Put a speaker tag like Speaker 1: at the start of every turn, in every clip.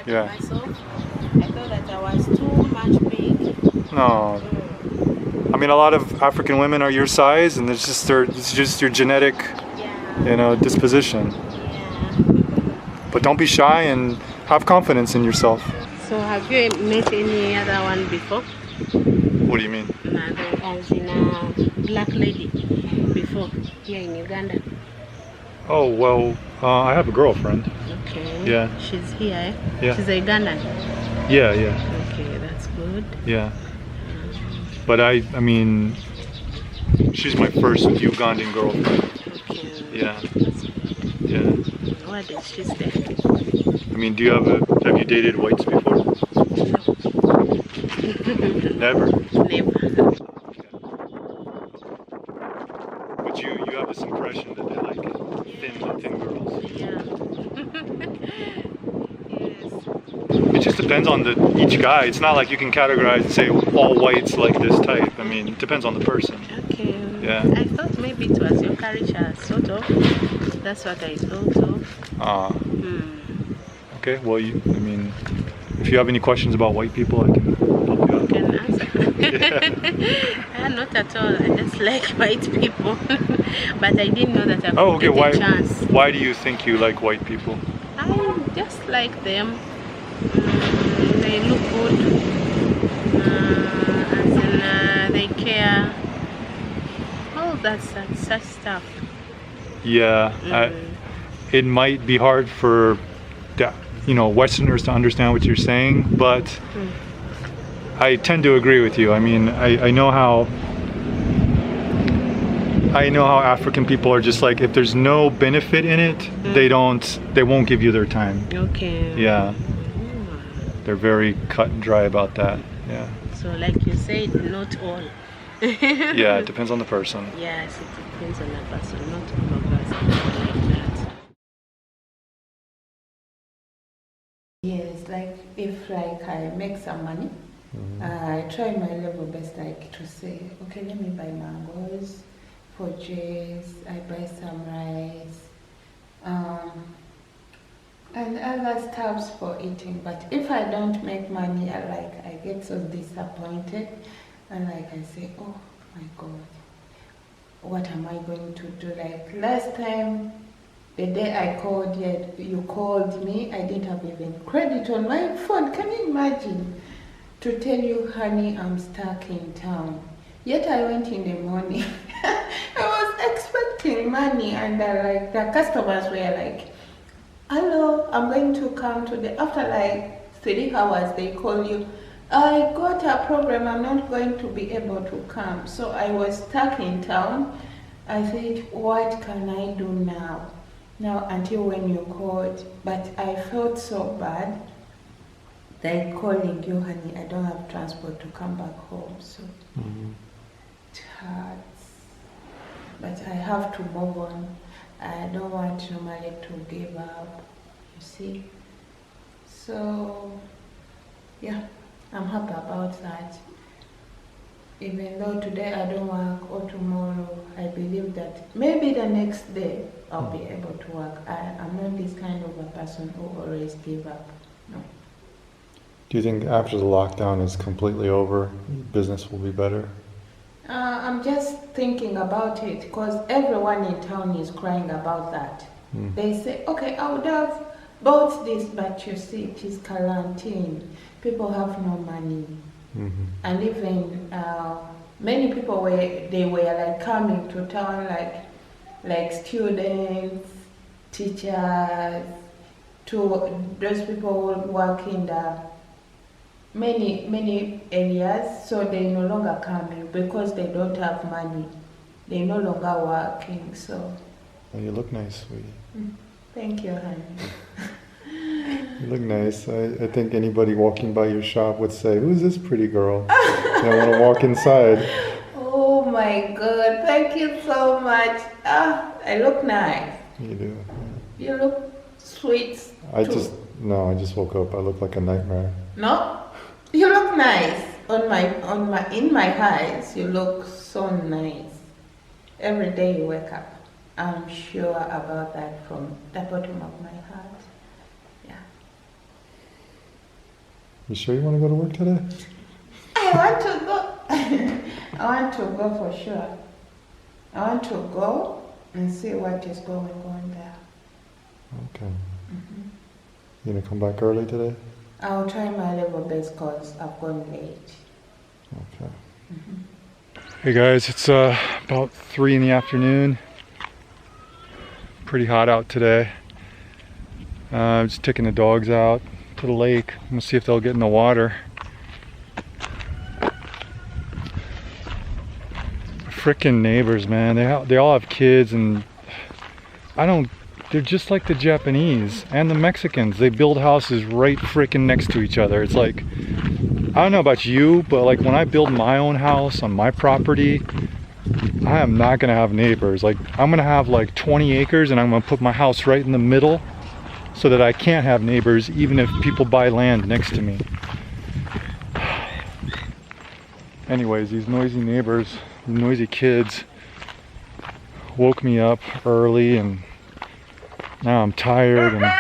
Speaker 1: Yeah.
Speaker 2: myself. I thought that I was too much big.
Speaker 1: No. I mean, a lot of African women are your size, and it's just your genetic, disposition.
Speaker 2: Yeah.
Speaker 1: But don't be shy and have confidence in yourself.
Speaker 2: So have you met any other one before?
Speaker 1: What do you mean?
Speaker 2: As in a black lady before here in Uganda?
Speaker 1: Oh, well, I have a girlfriend.
Speaker 2: Okay.
Speaker 1: Yeah.
Speaker 2: She's here, eh?
Speaker 1: Yeah.
Speaker 2: She's a Ugandan?
Speaker 1: Yeah.
Speaker 2: Okay, that's good.
Speaker 1: Yeah. But I mean, she's my first Ugandan girlfriend.
Speaker 2: Okay.
Speaker 1: Yeah.
Speaker 2: That's good.
Speaker 1: Yeah.
Speaker 2: What did she say?
Speaker 1: I mean, have you dated whites before? Never?
Speaker 2: Never.
Speaker 1: But you have this impression that they like thin girls.
Speaker 2: Yeah. Yes.
Speaker 1: It just depends on each guy. It's not like you can categorize and say all whites like this type. I mean, it depends on the person.
Speaker 2: Okay.
Speaker 1: Yeah.
Speaker 2: I thought maybe it was your culture, sort of. That's what I thought of.
Speaker 1: Okay. Well, if you have any questions about white people, I can help you out.
Speaker 2: Can answer. Not at all. I just like white people. But I didn't know that I could get a chance.
Speaker 1: Why do you think you like white people?
Speaker 2: I just like them. They look good. They care. All that such stuff.
Speaker 1: Yeah. It might be hard for Westerners to understand what you're saying, but I tend to agree with you. I mean, I know how African people are just like, if there's no benefit in it, they won't give you their time.
Speaker 2: Okay.
Speaker 1: Yeah. They're very cut and dry about that. Yeah.
Speaker 2: So like you said, not all.
Speaker 1: Yeah, it depends on the person.
Speaker 2: Yes, it depends on the person, not all of us are like that.
Speaker 3: Yes, like if I make some money, I try my level best to say, okay, let me buy mangoes for Jays, I buy some rice, and other stuffs for eating. But if I don't make money, I get so disappointed, and I say, oh my God, what am I going to do? Like last time, the day I called, you called me, I didn't have even credit on my phone. Can you imagine? To tell you, honey, I'm stuck in town. Yet I went in the morning. I was expecting money, and the customers were like, hello, I'm going to come today. After 3 hours, they call you, I got a problem, I'm not going to be able to come. So I was stuck in town. I said, what can I do now? Now, until when you called, but I felt so bad. Like calling you, honey, I don't have transport to come back home, so it hurts. But I have to move on. I don't want normally to give up, you see. So, yeah, I'm happy about that. Even though today I don't work or tomorrow, I believe that maybe the next day I'll be able to work. I'm not this kind of a person who always give up. No.
Speaker 1: Do you think after the lockdown is completely over, business will be better?
Speaker 3: I'm just thinking about it because everyone in town is crying about that. They say, okay, I would have bought this, but you see, it is quarantine. People have no money. And even many people were coming to town, like students, teachers, to those people who work in the many areas, so they no longer coming because they don't have money. They no longer working. So.
Speaker 1: Well, you look nice, sweetie.
Speaker 3: Thank you, honey.
Speaker 1: You look nice. I think anybody walking by your shop would say, who's this pretty girl? I want to walk inside.
Speaker 3: Oh my God, thank you so much. I look nice.
Speaker 1: You do.
Speaker 3: You look sweet.
Speaker 1: I just woke up. I look like a nightmare.
Speaker 3: No? You look nice. In my eyes, you look so nice. Every day you wake up. I'm sure about that from the bottom of my heart. Yeah.
Speaker 1: You sure you want to go to work today?
Speaker 3: I want to go. I want to go for sure. I want to go and see what is going on there.
Speaker 1: Okay. You gonna come back early today?
Speaker 3: I'll try my level best because I've gone late.
Speaker 1: Okay. Hey guys, it's about 3 in the afternoon. Pretty hot out today. I'm just taking the dogs out to the lake. I'm gonna see if they'll get in the water. Frickin' neighbors, man. They all have kids, and they're just like the Japanese and the Mexicans. They build houses right frickin' next to each other. It's like, I don't know about you, but like when I build my own house on my property, I am not gonna have neighbors. Like I'm gonna have like 20 acres and I'm gonna put my house right in the middle so that I can't have neighbors even if people buy land next to me. Anyways, these noisy neighbors, noisy kids woke me up early, and now I'm tired and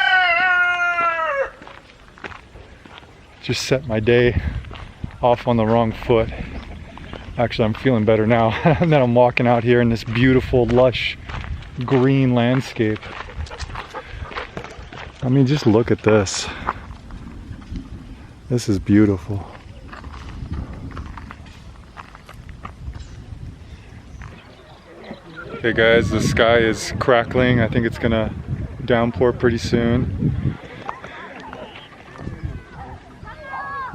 Speaker 1: just set my day off on the wrong foot. Actually, I'm feeling better now that I'm walking out here in this beautiful, lush, green landscape. I mean, just look at this. This is beautiful. Okay guys, the sky is crackling. I think it's gonna downpour pretty soon.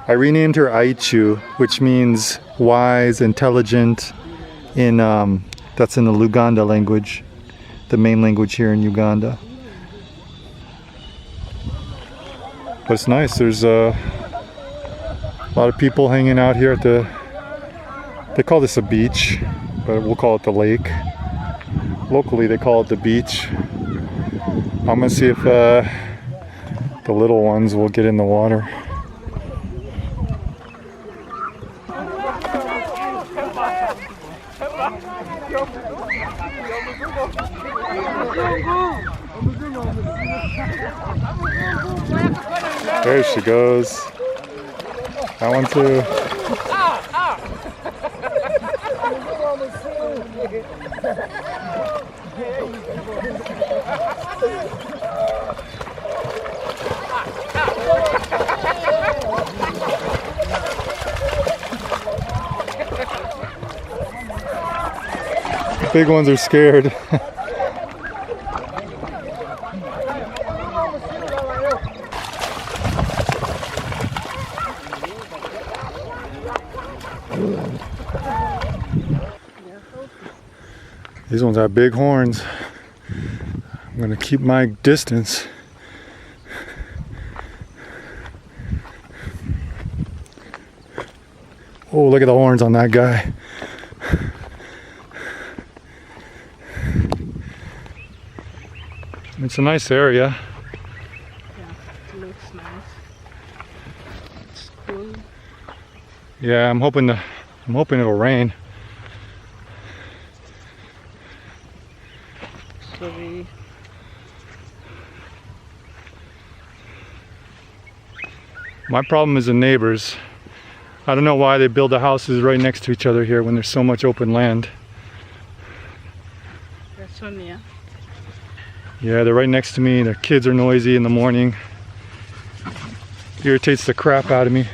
Speaker 1: I renamed her Aichu, which means wise, intelligent, in that's in the Luganda language, the main language here in Uganda. But it's nice. There's a lot of people hanging out here at they call this a beach, but we'll call it the lake. Locally they call it the beach. I'm gonna see if the little ones will get in the water. There she goes. That one too. Big ones are scared. These ones have big horns. I'm gonna keep my distance. Oh, look at the horns on that guy. It's a nice area.
Speaker 2: Yeah, it looks nice. It's cool.
Speaker 1: Yeah, I'm hoping it'll rain.
Speaker 2: Sorry.
Speaker 1: My problem is the neighbors. I don't know why they build the houses right next to each other here when there's so much open land.
Speaker 2: That's Sonia.
Speaker 1: Yeah, they're right next to me. Their kids are noisy in the morning. Irritates the crap out of me.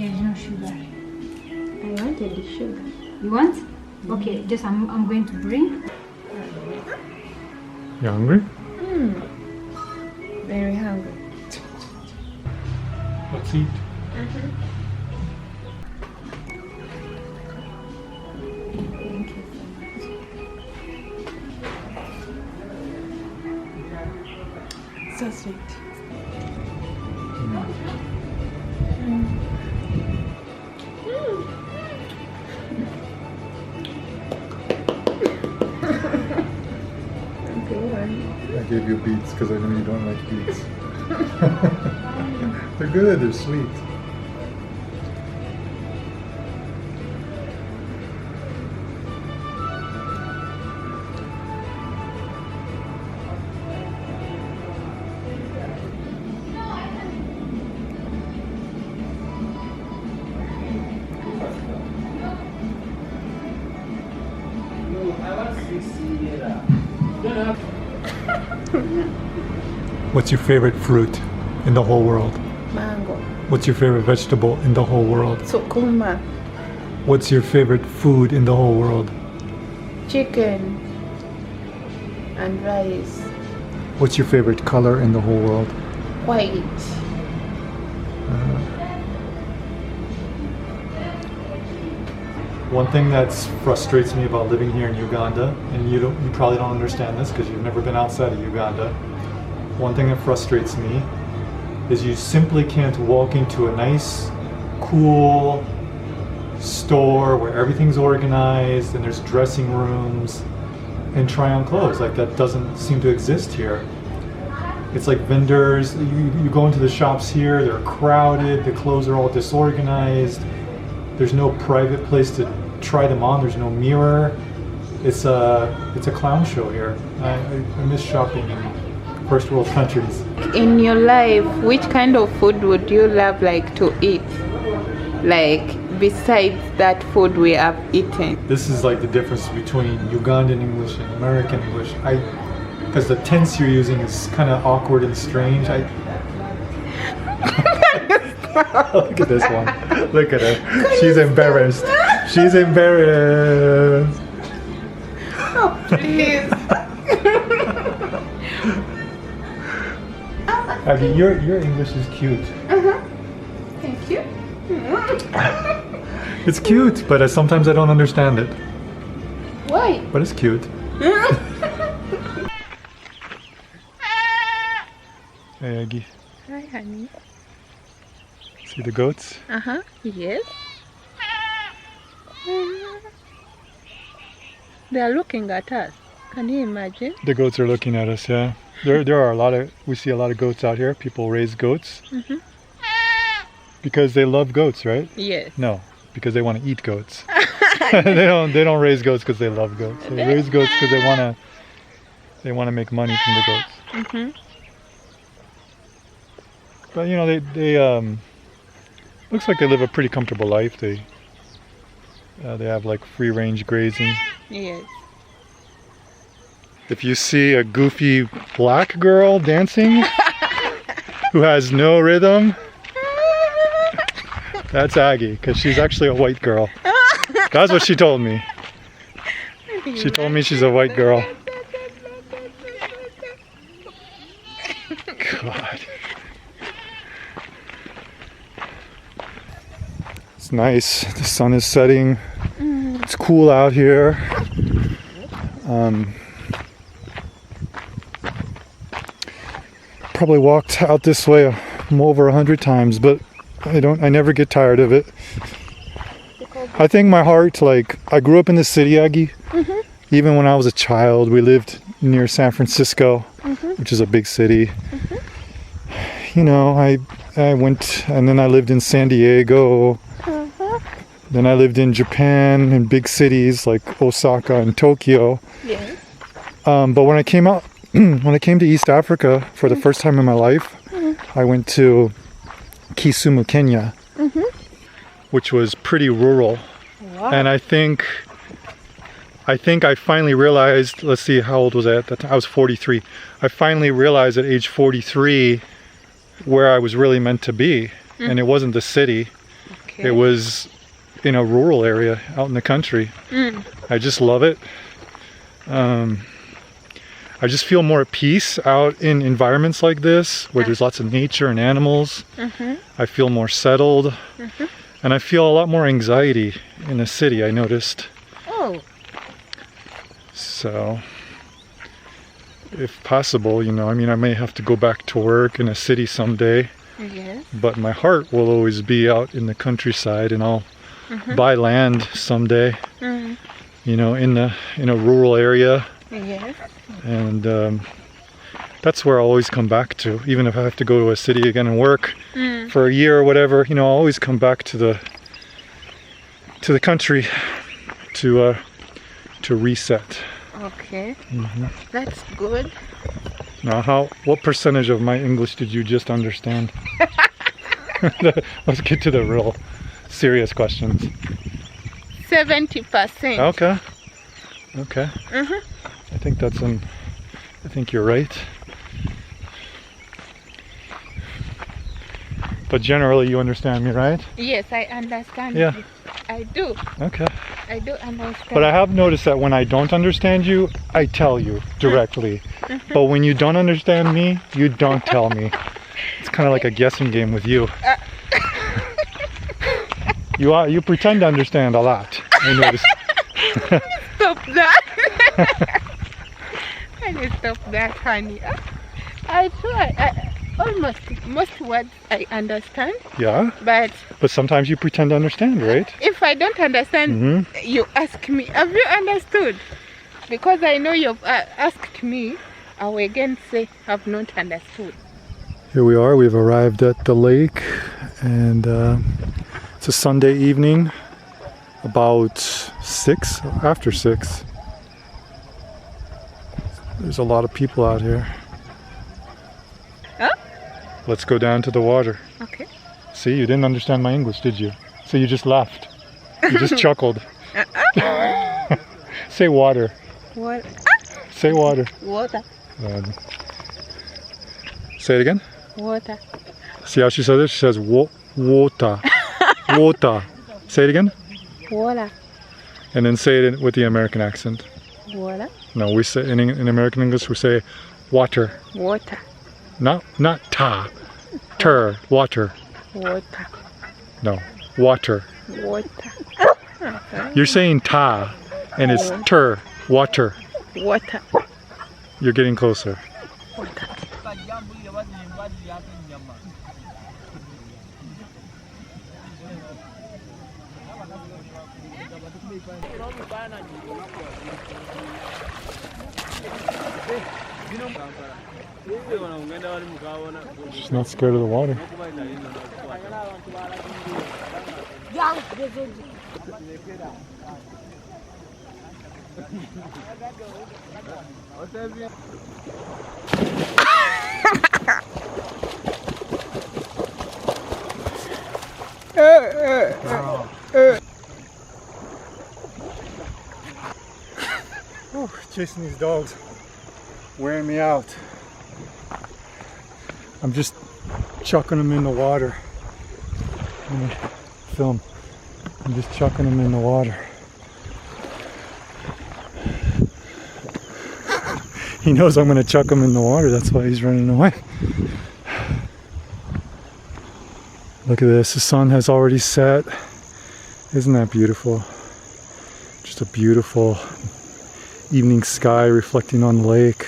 Speaker 4: There's no sugar.
Speaker 2: I wanted the sugar.
Speaker 4: You want? Okay, just I'm going to bring.
Speaker 1: You hungry?
Speaker 3: Very hungry.
Speaker 1: Let's eat.
Speaker 3: Thank you so much. So sweet.
Speaker 1: I gave you beets because I know you don't like beets. They're good, they're sweet. What's your favorite fruit in the whole world?
Speaker 3: Mango.
Speaker 1: What's your favorite vegetable in the whole world?
Speaker 3: Sukuma.
Speaker 1: What's your favorite food in the whole world?
Speaker 3: Chicken. And rice.
Speaker 1: What's your favorite color in the whole world?
Speaker 3: White.
Speaker 1: One thing that frustrates me about living here in Uganda, and you probably don't understand this because you've never been outside of Uganda. One thing that frustrates me is you simply can't walk into a nice, cool store where everything's organized and there's dressing rooms and try on clothes. Like, that doesn't seem to exist here. It's like vendors, you go into the shops here, they're crowded, the clothes are all disorganized. There's no private place to try them on. There's no mirror. It's a clown show here. I miss shopping in first world countries.
Speaker 3: In your life, which kind of food would you love like to eat? Like besides that food we have eaten.
Speaker 1: This is like the difference between Ugandan English and American English. Because the tense you're using is kind of awkward and strange. Look at this one. Look at her. She's embarrassed. She's embarrassed.
Speaker 3: Oh, please.
Speaker 1: Abby, your English is cute.
Speaker 3: Thank you.
Speaker 1: It's cute, but sometimes I don't understand it.
Speaker 3: Why?
Speaker 1: But it's cute. Hey, Aggie.
Speaker 2: Hi, honey.
Speaker 1: See the goats?
Speaker 2: Yes. They are looking at us. Can you imagine?
Speaker 1: The goats are looking at us, yeah. There are we see a lot of goats out here. People raise goats. Because they love goats, right?
Speaker 2: Yes.
Speaker 1: No, because they want to eat goats. They don't raise goats because they love goats. They raise goats because they want to make money from the goats. But you know, they looks like they live a pretty comfortable life. They have like free range grazing.
Speaker 2: Yes.
Speaker 1: If you see a goofy black girl dancing who has no rhythm, that's Aggie, because she's actually a white girl. That's what she told me. She told me she's a white girl. God. It's nice. The sun is setting. It's cool out here. Probably walked out this way over 100 times, but I never get tired of it. I think my heart, like, I grew up in the city, Aggie. Even when I was a child, we lived near San Francisco, which is a big city. You know, I went, and then I lived in San Diego. Then I lived in Japan, in big cities like Osaka and Tokyo.
Speaker 2: Yes.
Speaker 1: But when I came out, when I came to East Africa for the first time in my life, I went to Kisumu, Kenya, which was pretty rural.
Speaker 2: Wow.
Speaker 1: And I think I finally realized, let's see, how old was I at that time? I was 43. I finally realized at age 43 where I was really meant to be. And it wasn't the city.
Speaker 2: Okay.
Speaker 1: It was in a rural area out in the country. I just love it. I just feel more at peace out in environments like this where there's lots of nature and animals. I feel more settled. And I feel a lot more anxiety in the city, I noticed.
Speaker 2: Oh.
Speaker 1: So, if possible, you know, I mean, I may have to go back to work in a city someday.
Speaker 2: Yes.
Speaker 1: But my heart will always be out in the countryside, and I'll buy land someday. You know, in a rural area.
Speaker 2: Yes.
Speaker 1: And that's where I'll always come back to, even if I have to go to a city again and work for a year or whatever. You know, I'll always come back to the country to reset.
Speaker 2: Okay. That's good.
Speaker 1: Now, what percentage of my English did you just understand? Let's get to the real serious questions.
Speaker 2: 70%.
Speaker 1: Okay. Okay. I think you're right. But generally you understand me, right?
Speaker 2: Yes, I understand.
Speaker 1: Yeah.
Speaker 2: You. I do.
Speaker 1: Okay.
Speaker 2: I do understand.
Speaker 1: But I have noticed that when I don't understand you, I tell you directly. But when you don't understand me, you don't tell me. It's kind of like a guessing game with you. You pretend to understand a lot. I noticed.
Speaker 2: Stop that. I need to stop that, honey. I try. Most words I understand.
Speaker 1: Yeah.
Speaker 2: But
Speaker 1: sometimes you pretend to understand, right?
Speaker 2: if I don't understand, you ask me, have you understood? Because I know you've asked me, I will again say, have not understood.
Speaker 1: Here we are. We've arrived at the lake, and it's a Sunday evening, about 6, after 6. There's a lot of people out here.
Speaker 2: Huh?
Speaker 1: Let's go down to the water.
Speaker 2: Okay.
Speaker 1: See, you didn't understand my English, did you? So you just laughed. You just chuckled. Say water.
Speaker 2: What?
Speaker 1: Say water.
Speaker 2: Water.
Speaker 1: Say it again.
Speaker 2: Water.
Speaker 1: See how she says it? She says water. Water. Say it again.
Speaker 2: Water.
Speaker 1: And then say it with the American accent.
Speaker 2: Water.
Speaker 1: No, we say in American English we say water.
Speaker 2: Water.
Speaker 1: Not ta. Ter. Water.
Speaker 2: Water.
Speaker 1: No. Water.
Speaker 2: Water.
Speaker 1: You're saying ta, and it's ter. Water.
Speaker 2: Water.
Speaker 1: You're getting closer.
Speaker 2: Water.
Speaker 1: She's not scared of the water. Chasing these dogs, wearing me out. I'm just chucking them in the water. Let me film. I'm just chucking them in the water. He knows I'm going to chuck him in the water, that's why he's running away. Look at this, the sun has already set. Isn't that beautiful? Just a beautiful evening sky reflecting on the lake.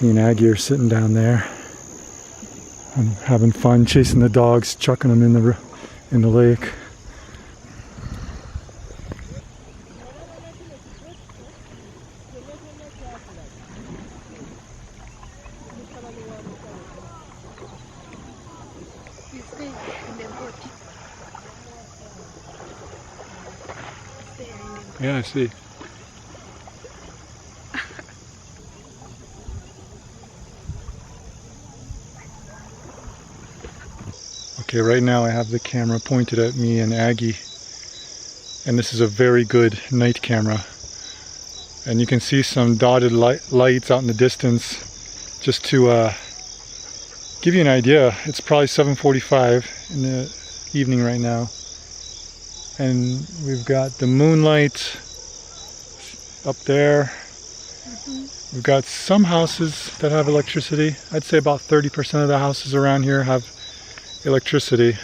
Speaker 1: Me and Aggie are sitting down there. I'm having fun chasing the dogs, chucking them in the lake. Yeah, I see. Okay, right now I have the camera pointed at me and Aggie, and this is a very good night camera. And you can see some dotted lights out in the distance. Just to give you an idea, it's probably 7:45 in the evening right now. And we've got the moonlight up there. We've got some houses that have electricity. I'd say about 30% of the houses around here have electricity.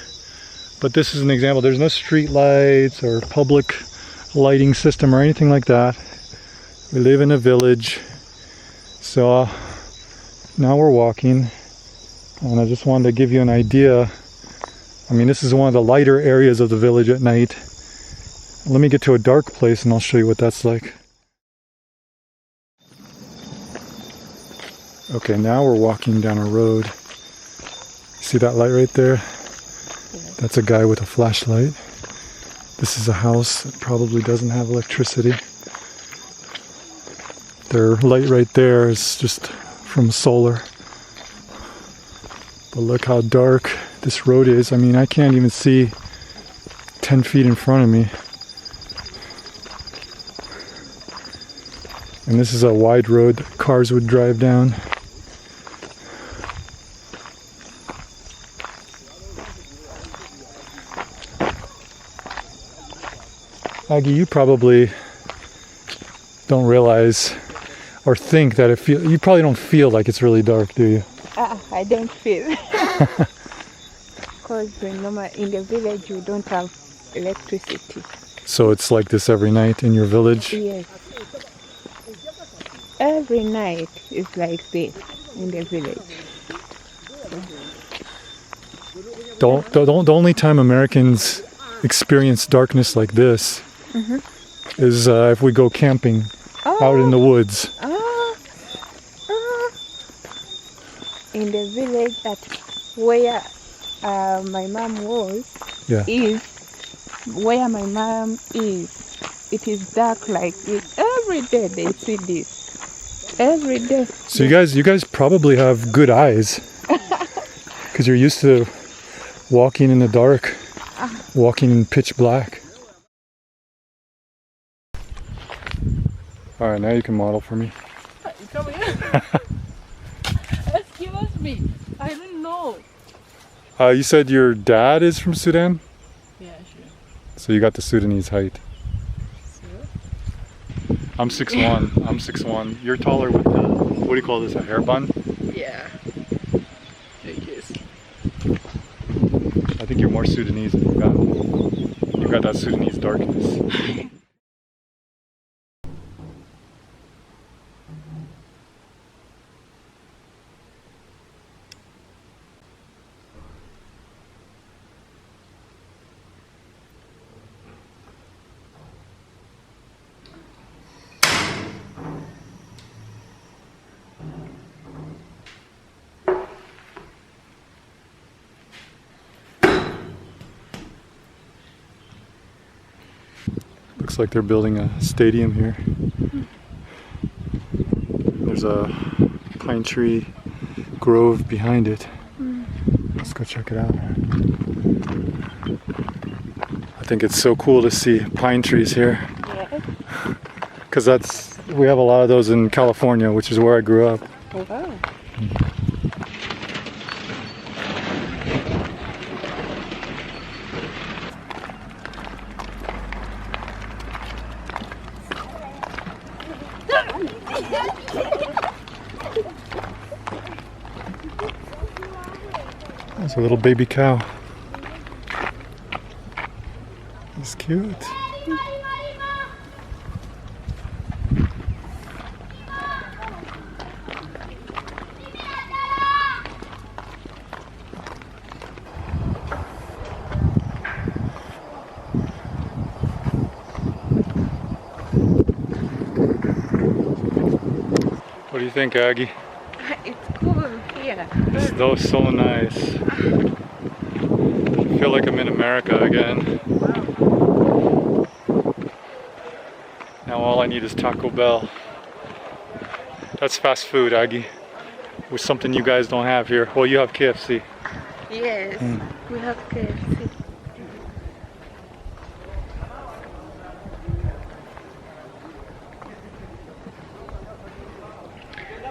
Speaker 1: But this is an example. There's no street lights or public lighting system or anything like that. We live in a village. So now we're walking. And I just wanted to give you an idea. I mean, this is one of the lighter areas of the village at night. Let me get to a dark place and I'll show you what that's like. Okay, now we're walking down a road. See that light right there? That's a guy with a flashlight. This is a house that probably doesn't have electricity. Their light right there is just from solar. But look how dark this road is. I mean, I can't even see 10 feet in front of me. And this is a wide road that cars would drive down. Aggie, you probably don't realize or think that you probably don't feel like it's really dark, do you?
Speaker 2: I don't feel. Because in the village you don't have electricity.
Speaker 1: So it's like this every night in your village?
Speaker 2: Yes. Every night is like this in the village.
Speaker 1: The only time Americans experience darkness like this is if we go camping out in the woods.
Speaker 2: In the village at where my mom was, where my mom is, it is dark like this. Every day they see this. Every day.
Speaker 1: So you guys probably have good eyes because you're used to walking in the dark, walking in pitch black. All right, now you can model for me.
Speaker 5: Come here. Excuse me, I don't know.
Speaker 1: You said your dad is from Sudan?
Speaker 5: Yeah, sure.
Speaker 1: So you got the Sudanese height.
Speaker 5: So?
Speaker 1: I'm 6'1". I'm 6'1". You're taller with the, what do you call this, a hair bun?
Speaker 5: Yeah. I guess.
Speaker 1: I think you're more Sudanese than Uganda. You got that Sudanese darkness. Looks like they're building a stadium here. There's a pine tree grove behind it. Let's go check it out. I think it's so cool to see pine trees here. Because we have a lot of those in California, which is where I grew up.
Speaker 2: Oh, wow.
Speaker 1: There's a little baby cow. He's cute. What do you think, Aggie?
Speaker 2: It's cool here.
Speaker 1: It's so nice. I feel like I'm in America again. Now all I need is Taco Bell. That's fast food, Aggie. With something you guys don't have here. Well, you have KFC.
Speaker 2: Yes, we have KFC.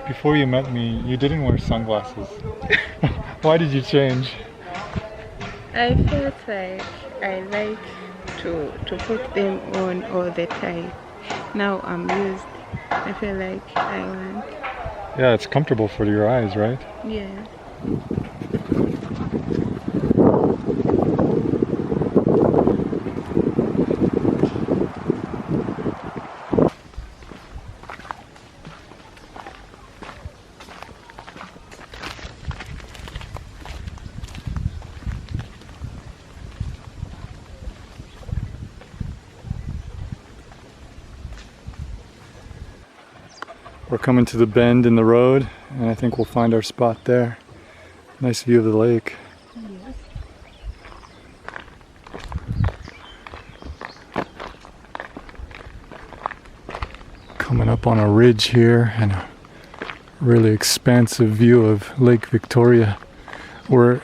Speaker 1: Before you met me, you didn't wear sunglasses. Why did you change?
Speaker 2: I felt like I like to put them on all the time. Now I'm used. I feel like I want.
Speaker 1: Yeah, it's comfortable for your eyes, right?
Speaker 2: Yeah.
Speaker 1: We're coming to the bend in the road, and I think we'll find our spot there. Nice view of the lake.
Speaker 2: Yes.
Speaker 1: Coming up on a ridge here, and a really expansive view of Lake Victoria. The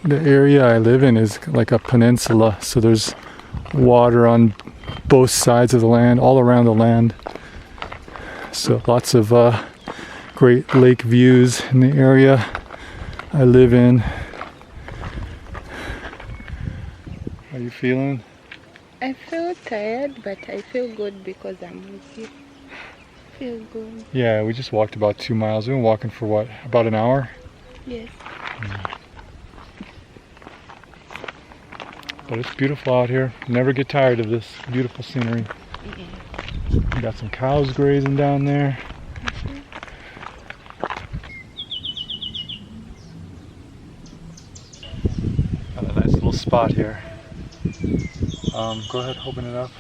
Speaker 1: area I live in is like a peninsula, so there's water on both sides of the land, all around the land. So lots of great lake views in the area I live in. How are you feeling?
Speaker 2: I feel tired, but I feel good because I'm with you. Feel good.
Speaker 1: Yeah, we just walked about 2 miles. We've been walking for what, about an hour?
Speaker 2: Yes.
Speaker 1: But it's beautiful out here. Never get tired of this beautiful scenery.
Speaker 2: Yeah.
Speaker 1: We got some cows grazing down there. Got a nice little spot here. Go ahead, open it up.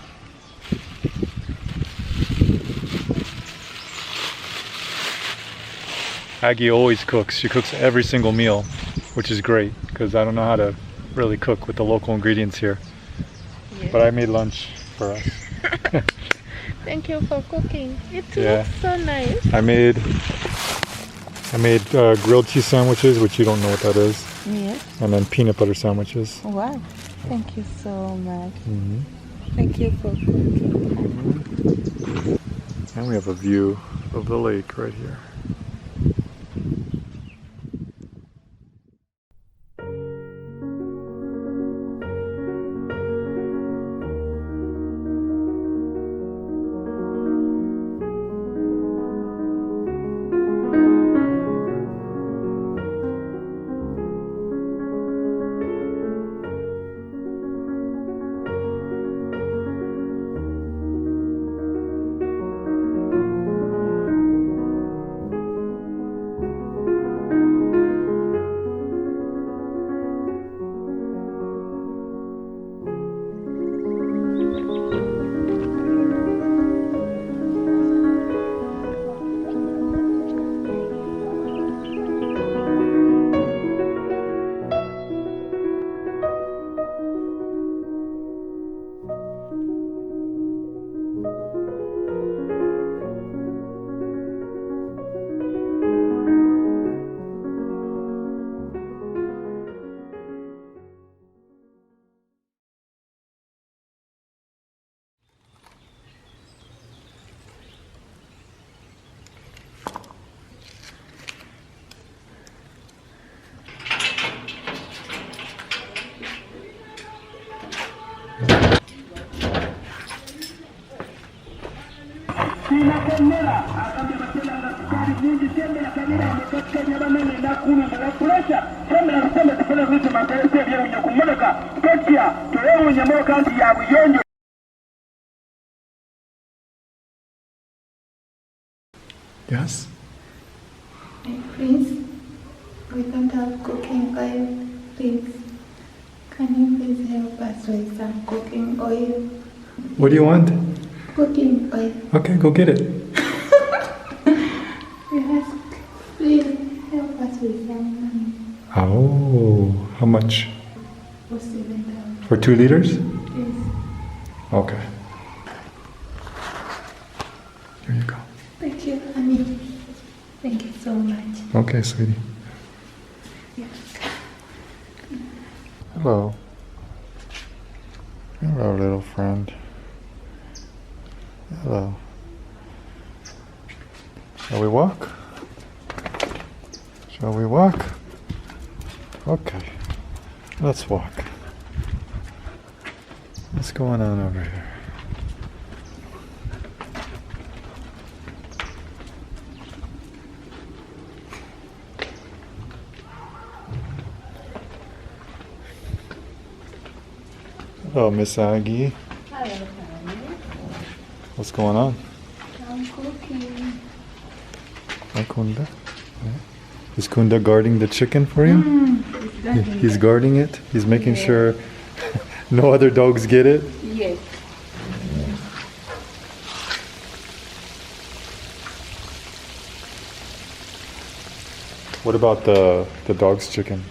Speaker 1: Aggie always cooks. She cooks every single meal, which is great because I don't know how to really cook with the local ingredients here.
Speaker 2: Yes.
Speaker 1: But I made lunch for us.
Speaker 2: Thank you for cooking. It
Speaker 1: Yeah.
Speaker 2: looks so nice.
Speaker 1: I made grilled cheese sandwiches, which you don't know what that is,
Speaker 2: Yes.
Speaker 1: and then peanut butter sandwiches.
Speaker 2: Wow. Thank you so much.
Speaker 1: Mm-hmm.
Speaker 2: Thank you for cooking.
Speaker 1: And we have a view of the lake right here. Yes?
Speaker 3: Please, we don't have cooking oil. Please, can you please help us with some cooking oil?
Speaker 1: What do you want?
Speaker 3: Cooking oil.
Speaker 1: Okay, go get it.
Speaker 3: Yes, please help us with some money.
Speaker 1: Oh, how much?
Speaker 3: For $7.
Speaker 1: For 2 liters?
Speaker 3: Please.
Speaker 1: Okay. Here you go.
Speaker 3: Thank you, honey. Thank you so much.
Speaker 1: Okay, sweetie.
Speaker 3: Yeah.
Speaker 1: Hello. Hello, little friend. Hello. Shall we walk? Shall we walk? Okay. Let's walk. What's going on over here? Hello, Miss Aggie.
Speaker 3: Hello, honey.
Speaker 1: What's going on?
Speaker 3: I'm cooking.
Speaker 1: Hi, Kunda. Is Kunda guarding the chicken for you? He's guarding it. He's making sure no other dogs get it.
Speaker 3: Yes.
Speaker 1: What about the dog's chicken?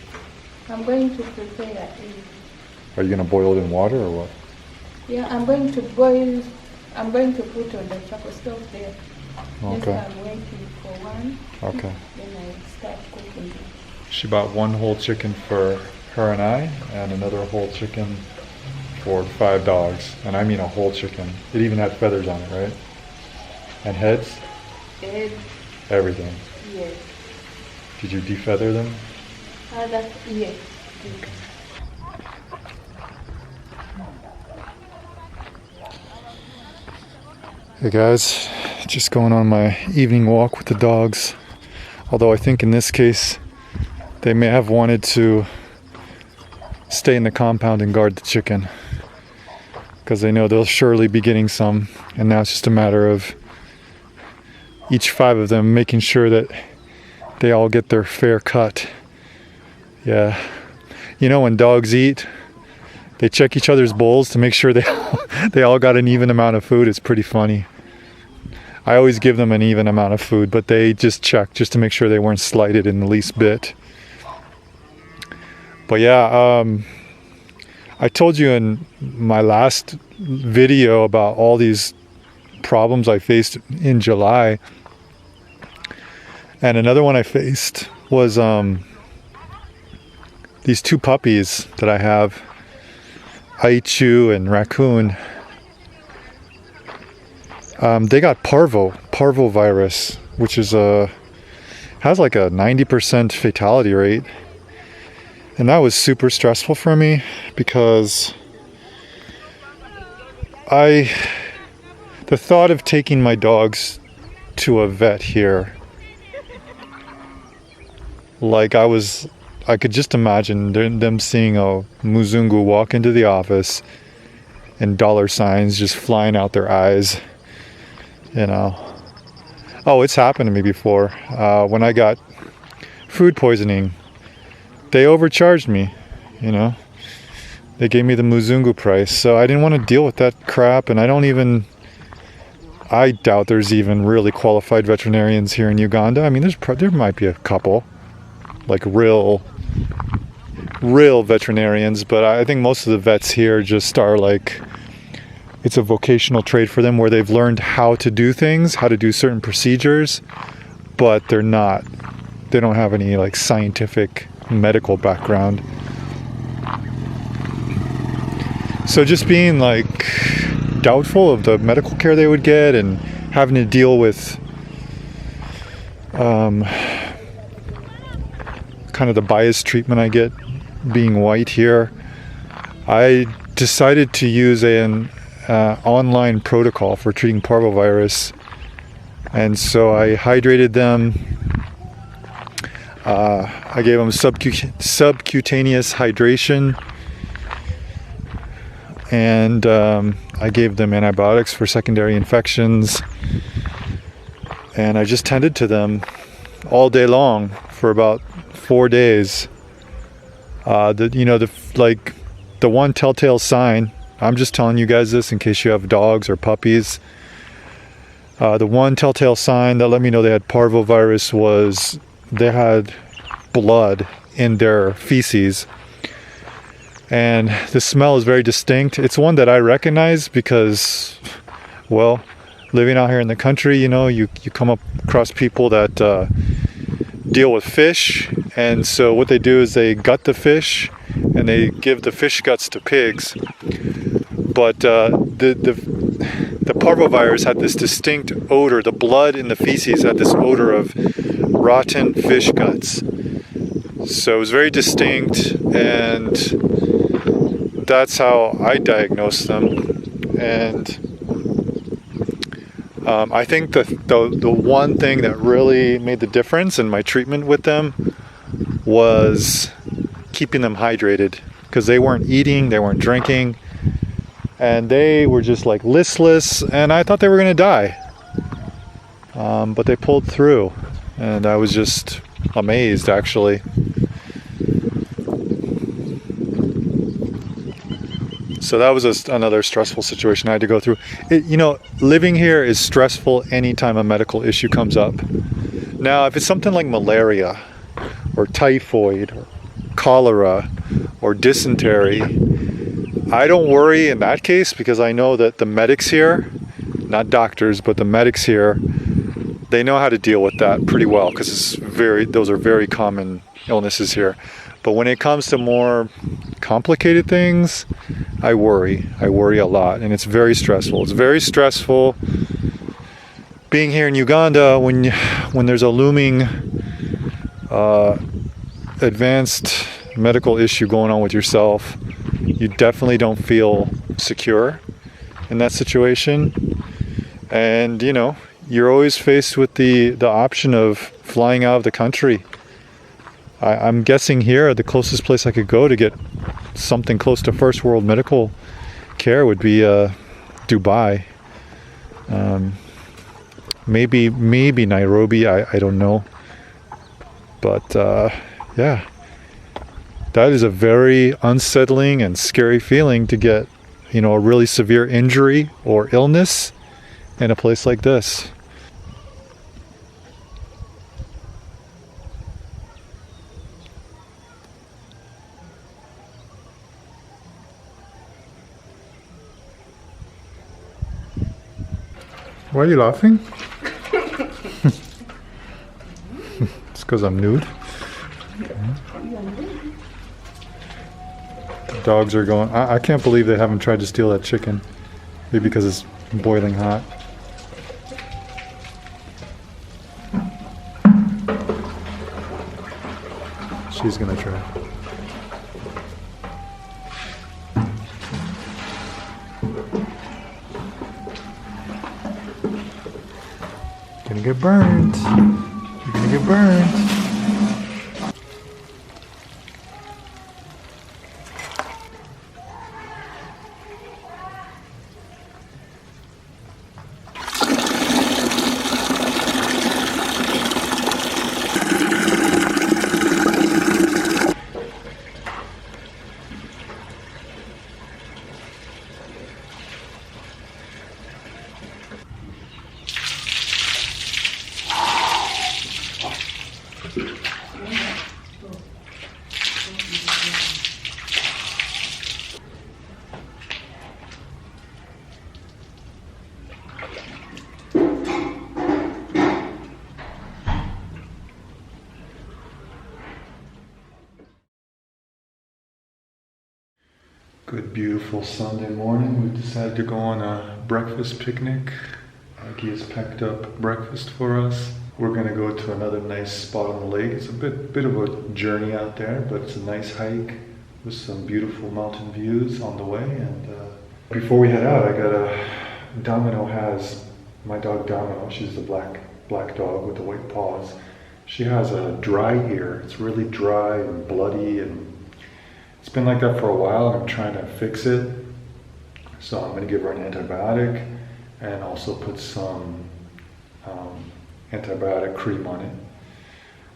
Speaker 3: I'm going to prepare it.
Speaker 1: Are you gonna boil it in water or what?
Speaker 3: Yeah, I'm going to boil. I'm going to put on the charcoal stove there.
Speaker 1: Okay.
Speaker 3: Yes, I'm waiting for one.
Speaker 1: Okay.
Speaker 3: Then I start cooking.
Speaker 1: She bought one whole chicken for her and I, and another whole chicken for 5 dogs. And I mean a whole chicken. It even had feathers on it, right? And heads?
Speaker 3: Egg.
Speaker 1: Everything.
Speaker 3: Yes.
Speaker 1: Did you defeather them?
Speaker 3: Yes.
Speaker 1: Hey guys, just going on my evening walk with the dogs. Although I think in this case, they may have wanted to stay in the compound and guard the chicken, because they know they'll surely be getting some, and now it's just a matter of each 5 of them making sure that they all get their fair cut. Yeah, you know, when dogs eat, they check each other's bowls to make sure they all got an even amount of food. It's pretty funny. I always give them an even amount of food, but they just check just to make sure they weren't slighted in the least bit. But yeah, I told you in my last video about all these problems I faced in July. And another one I faced was these 2 puppies that I have, Aichu and Raccoon. They got parvovirus, which is has like a 90% fatality rate. And that was super stressful for me because the thought of taking my dogs to a vet here, like I could just imagine them seeing a Muzungu walk into the office and dollar signs just flying out their eyes, you know. Oh, it's happened to me before. When I got food poisoning, they overcharged me, you know. They gave me the Muzungu price, so I didn't want to deal with that crap, and I doubt there's even really qualified veterinarians here in Uganda. I mean, there might be a couple, like real veterinarians, but I think most of the vets here just are like, it's a vocational trade for them where they've learned how to do things, how to do certain procedures, but they don't have any like scientific medical background. So just being like doubtful of the medical care they would get and having to deal with kind of the biased treatment I get being white here, I decided to use an online protocol for treating parvovirus. And so I hydrated them. I gave them subcutaneous hydration, and I gave them antibiotics for secondary infections, and I just tended to them all day long for about 4 days. The one telltale sign, I'm just telling you guys this in case you have dogs or puppies. The one telltale sign that let me know they had parvovirus was they had blood in their feces, and the smell is very distinct. It's one that I recognize because, well, living out here in the country, you know, you come across people that deal with fish, and so what they do is they gut the fish and they give the fish guts to pigs. But the parvovirus had this distinct odor. The blood in the feces had this odor of rotten fish guts. So it was very distinct, and that's how I diagnosed them. And I think the one thing that really made the difference in my treatment with them was keeping them hydrated, because they weren't eating, they weren't drinking, and they were just like listless, and I thought they were going to die. But they pulled through, and I was just amazed, actually. So that was another stressful situation I had to go through. Living here is stressful anytime a medical issue comes up. Now, if it's something like malaria or typhoid or cholera or dysentery, I don't worry in that case, because I know that the medics here, not doctors, but the medics here, they know how to deal with that pretty well, because those are very common illnesses here. But when it comes to more complicated things, I worry a lot, and it's very stressful. It's very stressful being here in Uganda when there's a looming advanced medical issue going on with yourself. You definitely don't feel secure in that situation, and you're always faced with the option of flying out of the country. I'm guessing here the closest place I could go to get something close to first world medical care would be Dubai. Maybe Nairobi, I don't know. But yeah, that is a very unsettling and scary feeling to get, a really severe injury or illness in a place like this. Why are you laughing? It's because I'm nude. The dogs are going. I can't believe they haven't tried to steal that chicken. Maybe because it's boiling hot. She's gonna try. You're gonna get burned. You're gonna get burned. Good, beautiful Sunday morning. We decided to go on a breakfast picnic. Aggie has packed up breakfast for us. We're gonna go to another nice spot on the lake. It's a bit of a journey out there, but it's a nice hike with some beautiful mountain views on the way. And before we head out, Domino has, my dog Domino, she's the black dog with the white paws. She has a dry ear. It's really dry and bloody, and it's been like that for a while, and I'm trying to fix it. So I'm gonna give her an antibiotic and also put some antibiotic cream on it.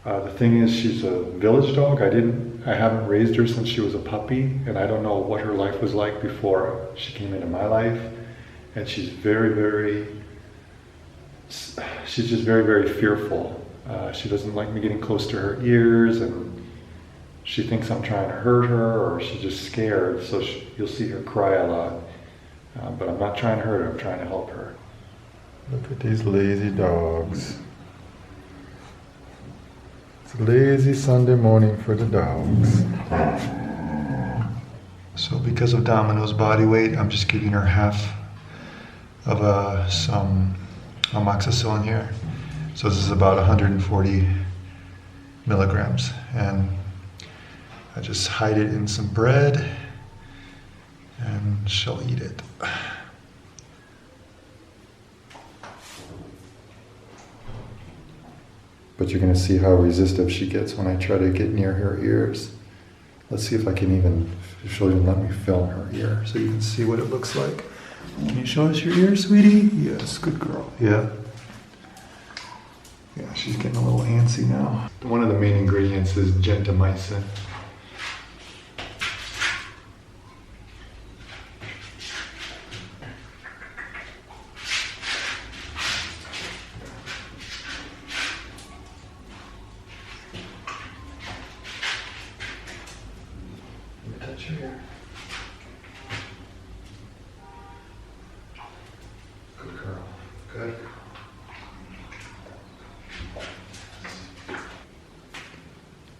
Speaker 1: The thing is, she's a village dog. I haven't raised her since she was a puppy, and I don't know what her life was like before she came into my life. And she's just very, very fearful. She doesn't like me getting close to her ears, and she thinks I'm trying to hurt her, or she's just scared, so you'll see her cry a lot. But I'm not trying to hurt her, I'm trying to help her. Look at these lazy dogs. It's a lazy Sunday morning for the dogs. So because of Domino's body weight, I'm just giving her half of some amoxicillin here. So this is about 140 milligrams. And I just hide it in some bread and she'll eat it. But you're going to see how resistive she gets when I try to get near her ears. Let's see if I can even, if she'll even let me film her ear so you can see what it looks like. Can you show us your ear, sweetie? Yes, good girl. Yeah. Yeah, she's getting a little antsy now. One of the main ingredients is gentamicin. Touch your ear. Good girl. Good girl.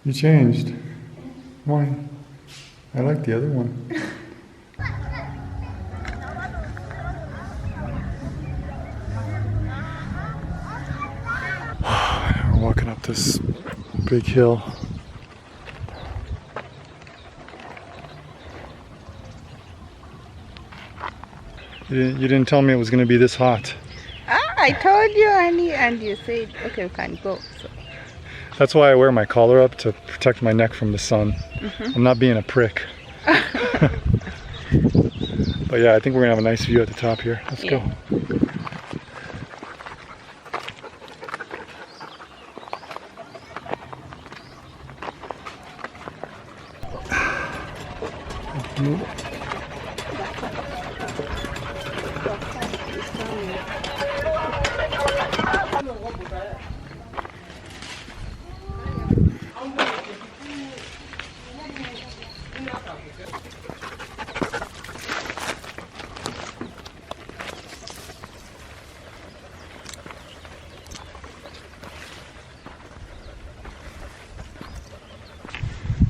Speaker 1: You changed. Why? I like the other one. We're walking up this big hill. You didn't tell me it was going to be this hot.
Speaker 2: I told you, honey, and you said, okay, we can go. So.
Speaker 1: That's why I wear my collar up, to protect my neck from the sun. I'm not being a prick. But yeah, I think we're going to have a nice view at the top here. Let's go.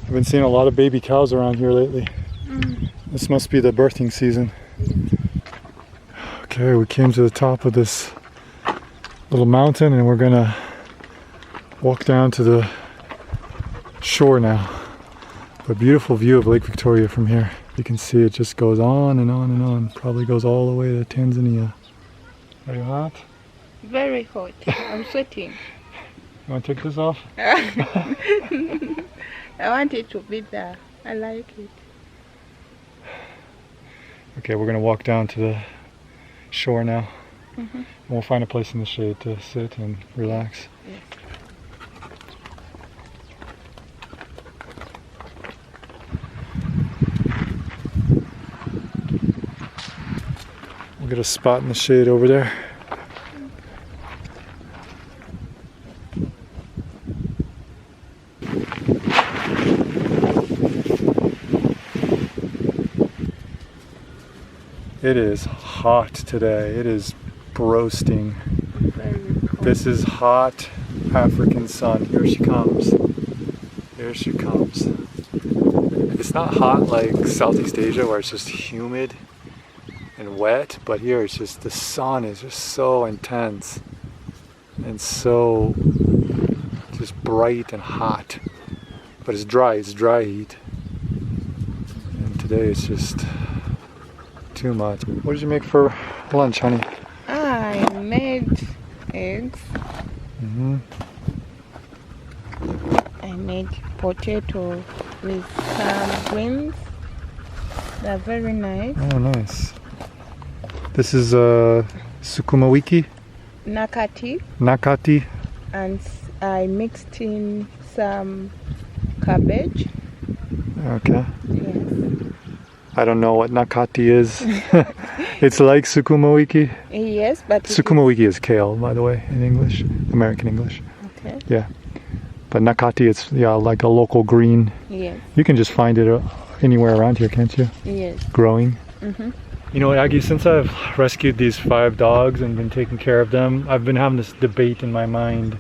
Speaker 1: I've been seeing a lot of baby cows around here lately. This must be the birthing season. Okay, we came to the top of this little mountain and we're gonna walk down to the shore now. A beautiful view of Lake Victoria from here. You can see it just goes on and on and on. Probably goes all the way to Tanzania. Are you hot?
Speaker 2: Very hot. I'm sweating.
Speaker 1: You want to take this off?
Speaker 2: I want it to be there. I like it.
Speaker 1: Okay, we're gonna walk down to the shore now. And we'll find a place in the shade to sit and relax.
Speaker 2: Yes.
Speaker 1: We'll get a spot in the shade over there. It is hot today. It is roasting. This is hot African sun. Here she comes. Here she comes. It's not hot like Southeast Asia where it's just humid and wet, but here it's just, the sun is just so intense and so just bright and hot. But it's dry heat. And today it's just too much. What did you make for lunch, honey?
Speaker 2: I made eggs. I made potato with some greens. They're very nice.
Speaker 1: Oh, nice. This is sukuma wiki?
Speaker 2: Nakati.
Speaker 1: Nakati?
Speaker 2: And I mixed in some cabbage.
Speaker 1: Okay.
Speaker 2: Yes.
Speaker 1: I don't know what nakati is. It's like sukuma wiki.
Speaker 2: Yes, but
Speaker 1: Sukuma wiki is kale, by the way, in English, American English.
Speaker 2: Okay.
Speaker 1: Yeah. But nakati, it's like a local green.
Speaker 2: Yes.
Speaker 1: You can just find it anywhere around here, can't you?
Speaker 2: Yes.
Speaker 1: Growing. You know, Aggie, since I've rescued these 5 dogs and been taking care of them, I've been having this debate in my mind.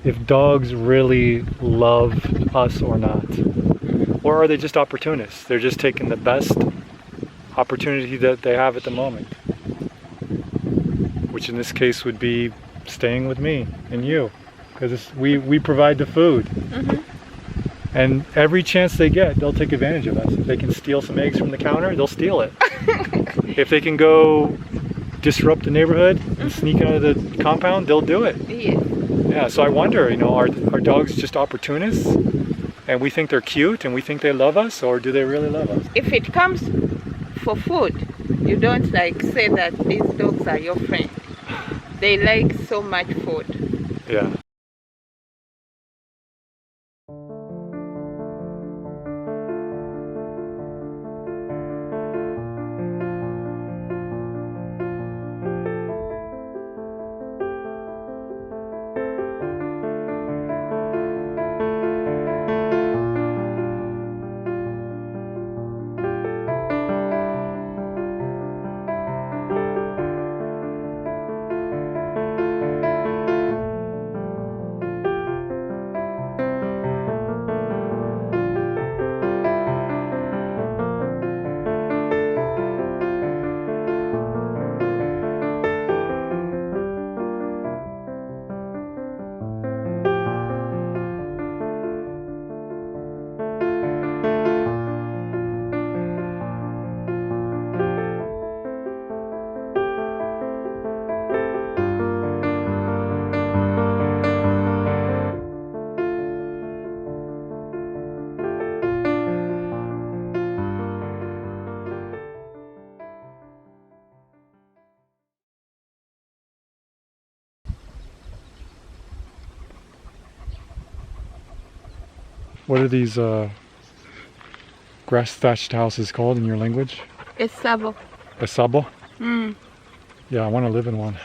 Speaker 1: If dogs really love us or not. Or are they just opportunists? They're just taking the best opportunity that they have at the moment. Which in this case would be staying with me and you. Because we provide the food. And every chance they get, they'll take advantage of us. If they can steal some eggs from the counter, they'll steal it. If they can go disrupt the neighborhood and sneak out of the compound, they'll do it.
Speaker 2: Yes.
Speaker 1: Yeah, so I wonder, you know, are dogs just opportunists? And we think they're cute and we think they love us, or do they really love us?
Speaker 2: If it comes for food, you don't like say that these dogs are your friend. They like so much food.
Speaker 1: Yeah. What are these grass thatched houses called in your language?
Speaker 2: Esabo.
Speaker 1: Esabo?
Speaker 2: Mm.
Speaker 1: Yeah, I want to live in one.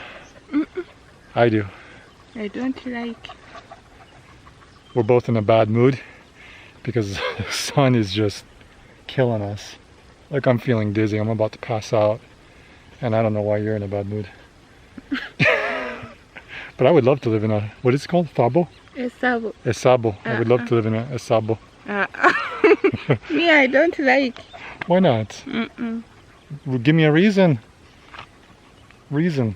Speaker 1: I do.
Speaker 2: I don't like.
Speaker 1: We're both in a bad mood because the sun is just killing us. Like, I'm feeling dizzy. I'm about to pass out. And I don't know why you're in a bad mood. But I would love to live in a, what is it called? Thabo?
Speaker 2: Esabo.
Speaker 1: Esabo. I would love to live in a Esabo.
Speaker 2: Me, I don't like.
Speaker 1: Why not?
Speaker 2: Mm-mm.
Speaker 1: Well, give me a reason. Reason.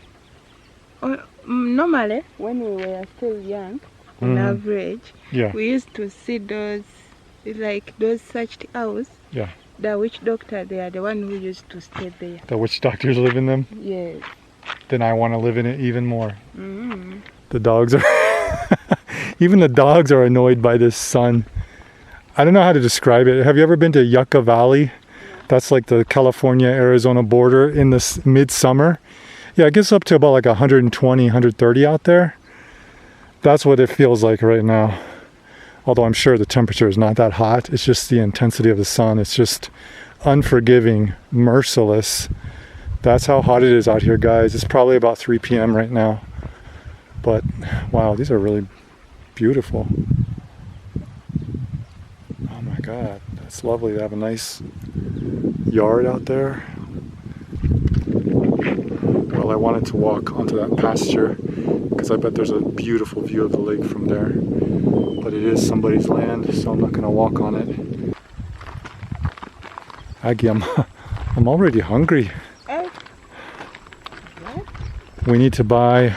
Speaker 2: Normally, when we were still young, on average,
Speaker 1: Yeah.
Speaker 2: we used to see those, like those such houses.
Speaker 1: Yeah.
Speaker 2: The witch doctor, they are the one who used to stay there.
Speaker 1: The witch doctors live in them?
Speaker 2: Yes.
Speaker 1: Then I want to live in it even more.
Speaker 2: Mm.
Speaker 1: The dogs are... Even the dogs are annoyed by this sun. I don't know how to describe it. Have you ever been to Yucca Valley? That's like the California-Arizona border in the midsummer. Yeah, it gets up to about like 120, 130 out there. That's what it feels like right now. Although I'm sure the temperature is not that hot. It's just the intensity of the sun. It's just unforgiving, merciless. That's how hot it is out here, guys. It's probably about 3 p.m. right now. But wow, these are really beautiful. Oh my God, that's lovely. They have a nice yard out there. Well, I wanted to walk onto that pasture because I bet there's a beautiful view of the lake from there. But it is somebody's land, so I'm not going to walk on it. Aggie, I'm already hungry. We need to buy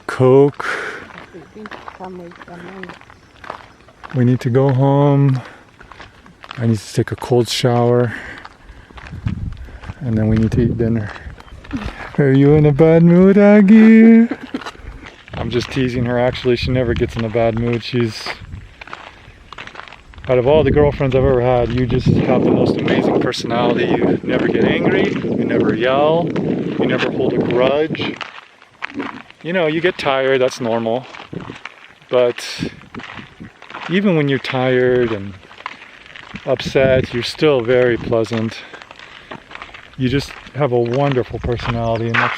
Speaker 1: Coke. We need to go home. I need to take a cold shower. And then we need to eat dinner. Are you in a bad mood, Aggie? I'm just teasing her. Actually, she never gets in a bad mood. She's... Out of all the girlfriends I've ever had, you just have the most amazing personality. You never get angry. You never yell. You never hold a grudge. You know, you get tired. That's normal. But even when you're tired and upset, you're still very pleasant. You just have a wonderful personality, and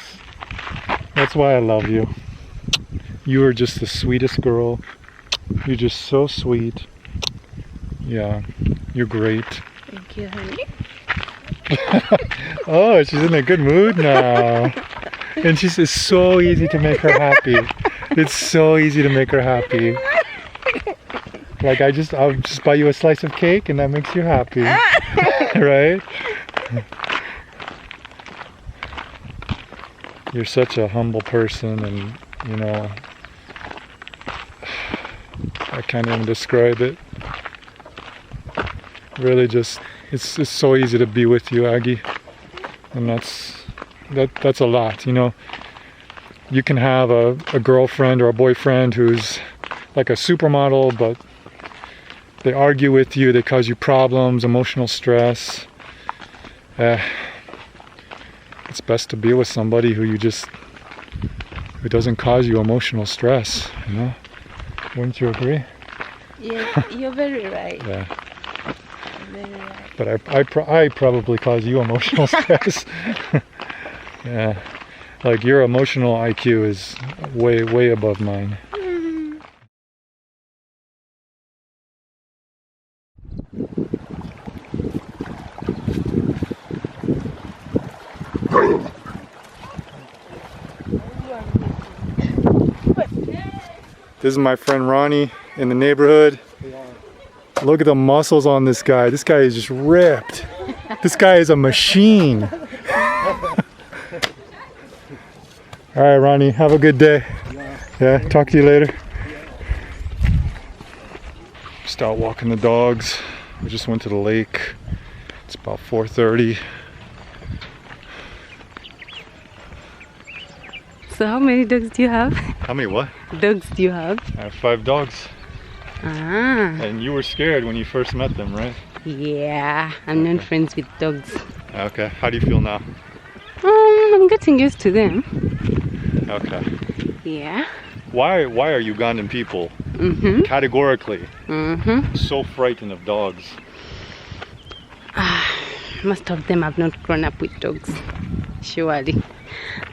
Speaker 1: that's why I love you. You are just the sweetest girl. You're just so sweet. Yeah, you're great.
Speaker 2: Thank you, honey.
Speaker 1: Oh, she's in a good mood now. And it's so easy to make her happy. It's so easy to make her happy. Like I'll just buy you a slice of cake and that makes you happy. Right? You're such a humble person, and you know, I can't even describe it. Really just, it's so easy to be with you, Aggie. And that's a lot, you know. You can have a girlfriend or a boyfriend who's like a supermodel, but they argue with you, they cause you problems, emotional stress. It's best to be with somebody who doesn't cause you emotional stress, you know? Wouldn't you agree?
Speaker 2: Yeah, you're very right.
Speaker 1: Yeah.
Speaker 2: Very right.
Speaker 1: But I probably cause you emotional stress. Yeah. Like your emotional IQ is way above mine. This is my friend Ronnie in the neighborhood. Look at the muscles on this guy. This guy is just ripped. This guy is a machine. All right, Ronnie, have a good day. Yeah, talk to you later. Just out walking the dogs. We just went to the lake. It's about 4:30.
Speaker 6: So how many dogs do you have?
Speaker 1: How many what?
Speaker 6: Dogs do you have?
Speaker 1: I have 5 dogs.
Speaker 6: Ah,
Speaker 1: And you were scared when you first met them, right?
Speaker 6: yeah. I'm not friends with dogs.
Speaker 1: Okay, how do you feel now?
Speaker 6: I'm getting used to them.
Speaker 1: Okay.
Speaker 6: Yeah.
Speaker 1: Why are Ugandan people categorically so frightened of dogs?
Speaker 6: Most of them have not grown up with dogs, surely.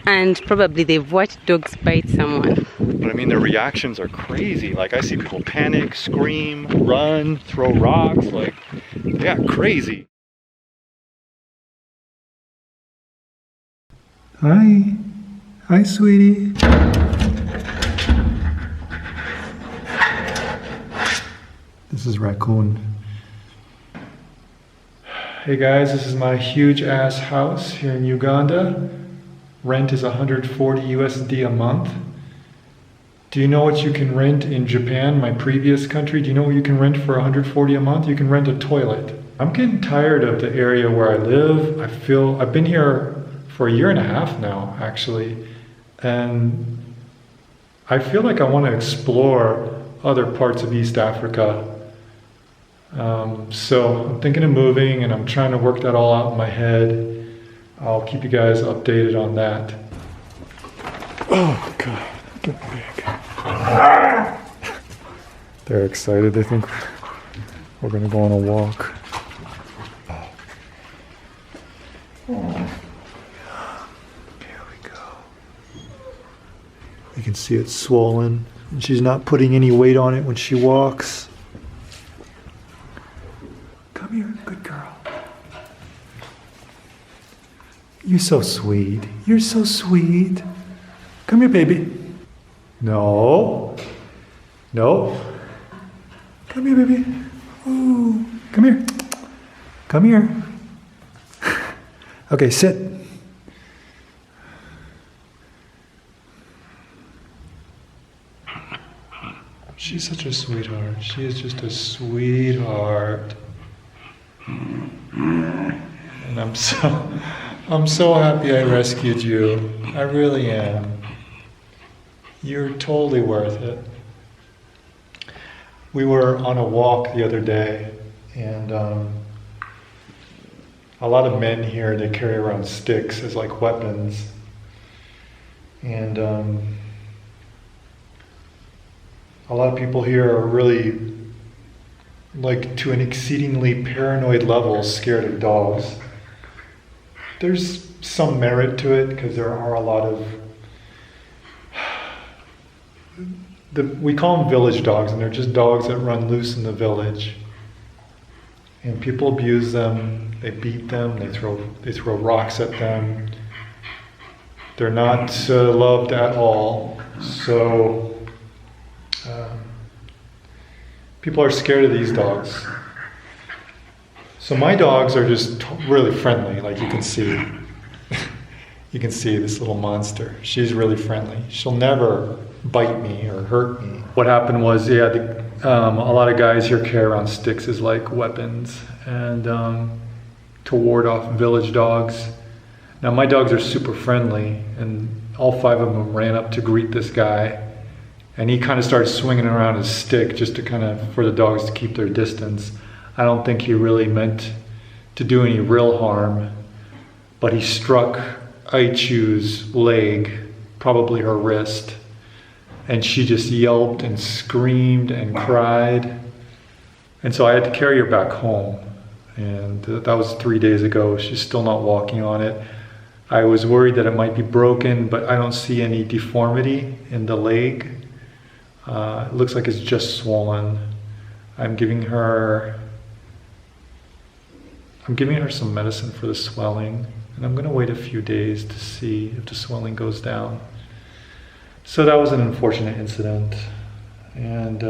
Speaker 6: And probably they've watched dogs bite someone.
Speaker 1: But I mean, their reactions are crazy. Like, I see people panic, scream, run, throw rocks. Like, yeah, crazy. Hi. Hi, sweetie. This is Raccoon. Hey guys, this is my huge ass house here in Uganda. Rent is 140 USD a month. Do you know what you can rent in Japan, my previous country? Do you know what you can rent for 140 a month? You can rent a toilet. I'm getting tired of the area where I live. I've been here for 1.5 years now, actually. And I feel like I want to explore other parts of East Africa. So I'm thinking of moving and I'm trying to work that all out in my head. I'll keep you guys updated on that. Oh God, get big. They're excited. They think we're gonna go on a walk. Here we go. You can see it's swollen, and she's not putting any weight on it when she walks. Come here, good girl. You're so sweet. You're so sweet. Come here, baby. No. No. Come here, baby. Ooh. Come here. Come here. Okay, sit. She's such a sweetheart. She is just a sweetheart. And I'm so happy I rescued you. I really am. You're totally worth it. We were on a walk the other day, and a lot of men here, they carry around sticks as like weapons. And a lot of people here are really, like, to an exceedingly paranoid level, scared of dogs. There's some merit to it because there are a lot of we call them village dogs, and they're just dogs that run loose in the village. And people abuse them, they beat them, they throw rocks at them. They're not loved at all. So people are scared of these dogs. So my dogs are just really friendly, like you can see. You can see this little monster. She's really friendly. She'll never bite me or hurt me. What happened was, A lot of guys here carry around sticks as like weapons and to ward off village dogs. Now my dogs are super friendly, and all 5 of them ran up to greet this guy, and he kind of started swinging around his stick just to kind of, for the dogs to keep their distance. I don't think he really meant to do any real harm, but he struck Aichu's leg, probably her wrist, and she just yelped and screamed and cried. And so I had to carry her back home, and that was 3 days ago. She's still not walking on it. I was worried that it might be broken, but I don't see any deformity in the leg. It looks like it's just swollen. I'm giving her some medicine for the swelling, and I'm going to wait a few days to see if the swelling goes down. So that was an unfortunate incident, and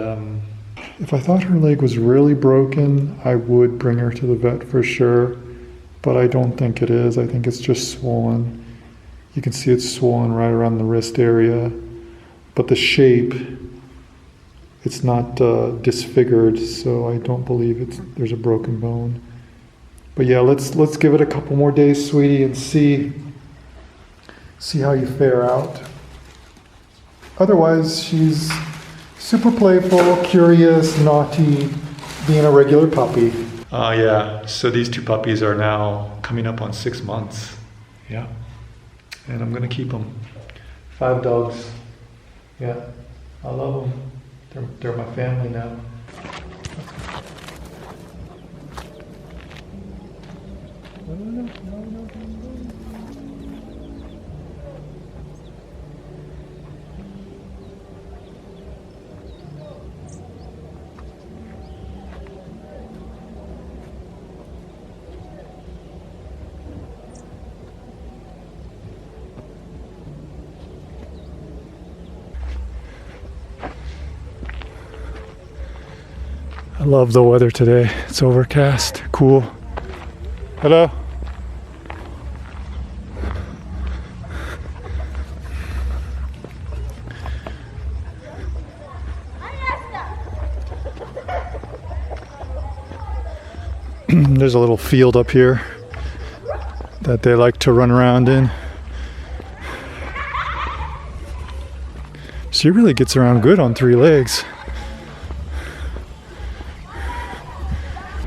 Speaker 1: if I thought her leg was really broken, I would bring her to the vet for sure, but I don't think it is. I think it's just swollen. You can see it's swollen right around the wrist area, but the shape, it's not disfigured, so I don't believe there's a broken bone. But yeah, let's give it a couple more days, sweetie, and see how you fare out. Otherwise, she's super playful, curious, naughty, being a regular puppy. Yeah, so these 2 puppies are now coming up on 6 months. Yeah, and I'm gonna keep them. 5 dogs. Yeah, I love them. They're my family now. I love the weather today. It's overcast, cool. Hello. There's a little field up here that they like to run around in. She really gets around good on 3 legs.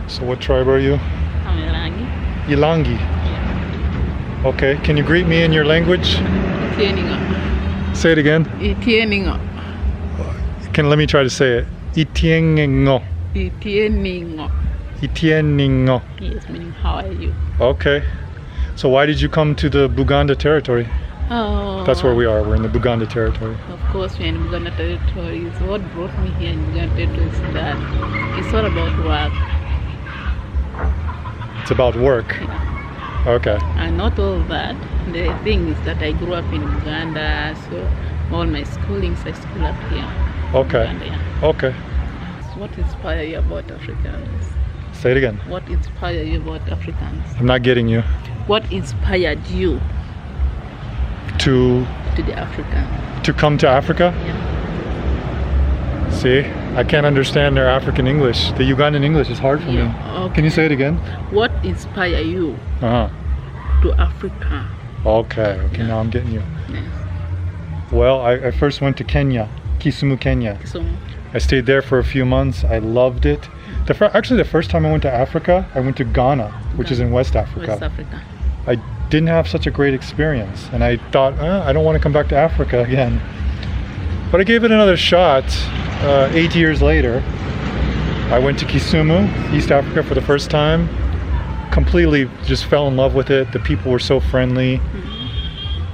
Speaker 1: So what tribe are you?
Speaker 5: I'm Ilangi.
Speaker 1: Ilangi.
Speaker 5: Yeah.
Speaker 1: Okay, can you greet me in your language?
Speaker 5: Itieninga.
Speaker 1: Say it again.
Speaker 5: Itieninga.
Speaker 1: Let me try to say it. Itiengo.
Speaker 5: Itieninga.
Speaker 1: Itieningo.
Speaker 5: Yes, meaning how are you?
Speaker 1: Okay. So why did you come to the Buganda territory?
Speaker 5: Oh.
Speaker 1: That's where we are. We're in the Buganda territory.
Speaker 5: Of course, we're in Buganda territory. What brought me here in Buganda territory is that it's all about work.
Speaker 1: It's about work.
Speaker 5: Yeah.
Speaker 1: Okay.
Speaker 5: And not all that. The thing is that I grew up in Uganda, so all my schoolings I school up here.
Speaker 1: Okay.
Speaker 5: Uganda, yeah.
Speaker 1: Okay.
Speaker 5: So what inspired you about Africans?
Speaker 1: Say it again.
Speaker 5: What inspired you about Africans?
Speaker 1: I'm not getting you.
Speaker 5: What inspired you
Speaker 1: To
Speaker 5: the African?
Speaker 1: to come to Africa?
Speaker 5: Yeah.
Speaker 1: See? I can't understand their African English. The Ugandan English is hard for me.
Speaker 5: Okay.
Speaker 1: Can you say it again?
Speaker 5: What inspired you
Speaker 1: Uh-huh.
Speaker 5: to Africa?
Speaker 1: Okay, now I'm getting you.
Speaker 5: Yes.
Speaker 1: Well, I first went to Kenya, Kisumu, Kenya.
Speaker 5: So,
Speaker 1: I stayed there for a few months. I loved it. Actually, the first time I went to Africa, I went to Ghana, which is in West Africa.
Speaker 5: West Africa.
Speaker 1: I didn't have such a great experience, and I thought, I don't want to come back to Africa again. But I gave it another shot. 8 years later, I went to Kisumu, East Africa, for the first time. Completely just fell in love with it. The people were so friendly.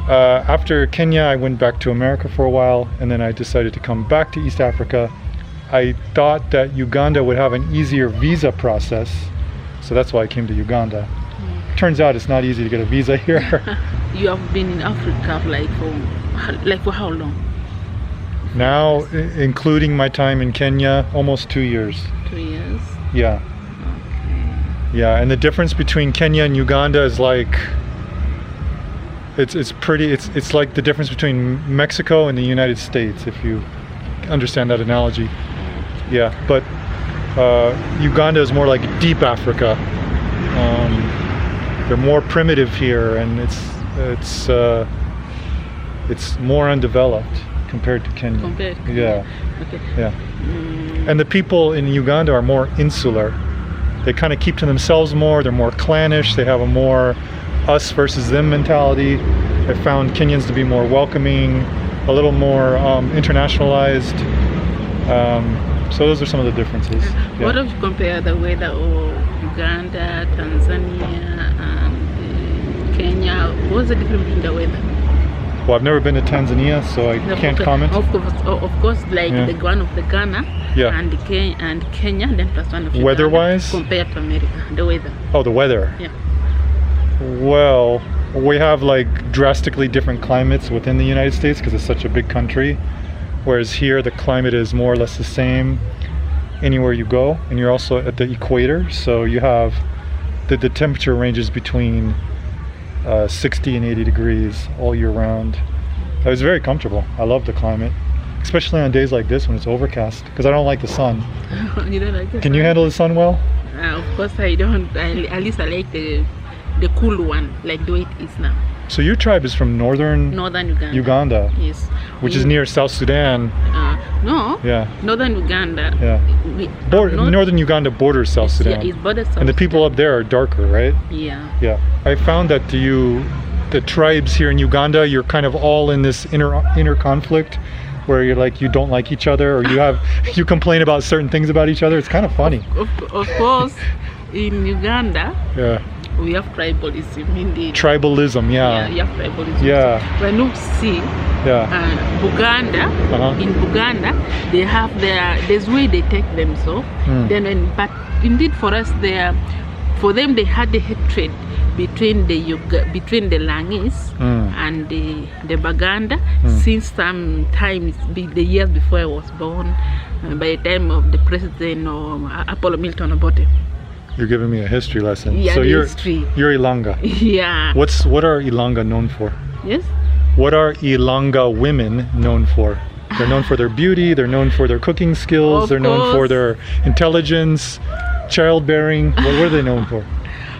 Speaker 1: After Kenya, I went back to America for a while, and then I decided to come back to East Africa. I thought that Uganda would have an easier visa process, so that's why I came to Uganda. Turns out it's not easy to get a visa here.
Speaker 5: You have been in Africa for how long?
Speaker 1: Now, including my time in Kenya, almost 2 years.
Speaker 5: 2 years.
Speaker 1: Yeah.
Speaker 5: Okay.
Speaker 1: Yeah, and the difference between Kenya and Uganda is like, it's like the difference between Mexico and the United States, if you understand that analogy. Yeah, but Uganda is more like deep Africa. They're more primitive here, and it's more undeveloped compared to Kenya.
Speaker 5: Compared to
Speaker 1: Yeah.
Speaker 5: Okay.
Speaker 1: Yeah. And the people in Uganda are more insular. They kind of keep to themselves more. They're more clannish. They have a more us versus them mentality. I found Kenyans to be more welcoming, a little more internationalized. So those are some of the differences. Yeah.
Speaker 5: What if you compare the weather of Uganda, Tanzania, and Kenya? What's the difference between the weather?
Speaker 1: Well, I've never been to Tanzania, so I can't comment.
Speaker 5: Of course, like
Speaker 1: Yeah.
Speaker 5: the one of the Ghana
Speaker 1: Yeah.
Speaker 5: and Kenya, then plus one of Uganda.
Speaker 1: Weather-wise?
Speaker 5: Compared to America, the weather.
Speaker 1: Oh, the weather.
Speaker 5: Yeah.
Speaker 1: Well, we have like drastically different climates within the United States because it's such a big country. Whereas here, the climate is more or less the same anywhere you go, and you're also at the equator, so you have the temperature ranges between 60 and 80 degrees all year round. It was very comfortable. I love the climate, especially on days like this when it's overcast, because I don't like the sun.
Speaker 5: You don't like the
Speaker 1: Can you
Speaker 5: sun?
Speaker 1: handle the sun well?
Speaker 5: Of course I don't. At least I like the cool one, like the way it is now.
Speaker 1: So your tribe is from northern
Speaker 5: Northern
Speaker 1: Uganda,
Speaker 5: Yes.
Speaker 1: which is near South Sudan.
Speaker 5: No.
Speaker 1: Yeah.
Speaker 5: Northern Uganda.
Speaker 1: Yeah. Northern Uganda borders South Sudan.
Speaker 5: Yeah, it's borders South
Speaker 1: And the people up there are darker, right?
Speaker 5: Yeah.
Speaker 1: Yeah. I found that the tribes here in Uganda, you're kind of all in this inner conflict where you're like, you don't like each other, or you complain about certain things about each other. It's kind of funny.
Speaker 5: Of course, in Uganda,
Speaker 1: Yeah.
Speaker 5: we have tribalism indeed.
Speaker 1: Tribalism,
Speaker 5: Yeah,
Speaker 1: yeah.
Speaker 5: you have tribalism.
Speaker 1: Yeah.
Speaker 5: When you see
Speaker 1: Yeah.
Speaker 5: Buganda,
Speaker 1: Uh-huh.
Speaker 5: in Buganda, they have there's way they take themselves.
Speaker 1: Mm.
Speaker 5: But indeed for us, for them they had the hatred between the Langis and the Buganda since sometimes the years before I was born, by the time of the president or Apollo Milton Obote.
Speaker 1: You're giving me a history lesson.
Speaker 5: Yeah,
Speaker 1: So
Speaker 5: the
Speaker 1: you're
Speaker 5: history.
Speaker 1: You're Ilanga.
Speaker 5: Yeah.
Speaker 1: What are Ilanga known for?
Speaker 5: Yes.
Speaker 1: What are Ilanga women known for? They're known for their beauty, they're known for their cooking skills,
Speaker 5: Of
Speaker 1: they're known for
Speaker 5: course.
Speaker 1: their intelligence, childbearing. What are they known for?